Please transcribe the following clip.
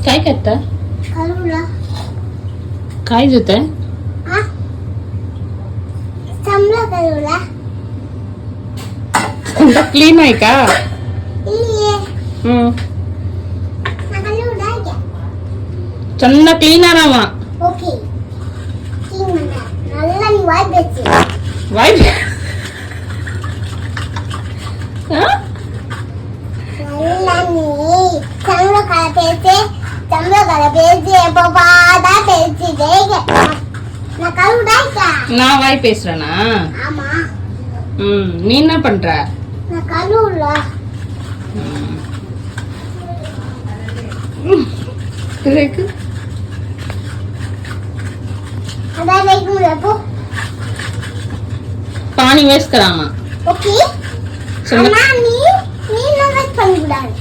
काय करता करूला काय होत आहे हा चांगला करूला क्लीन आहे का इलिये करूला क्या चन्ना क्लीन आरामा ओके क्लीन मना नल्ला नी वाइप बेची वाइप नल्ला नी चांगला कळपेचे बाबा दा बेची देगे ना करूला क्या நான் வாய் பேசுறேனா ஆமா நீ என்ன பண்ற நான் கरूला देख अदा देखूंगा पो पानी वेस्ट करामा ओके सुन अम्मा नी नो वेस्ट பண்ணி விடாத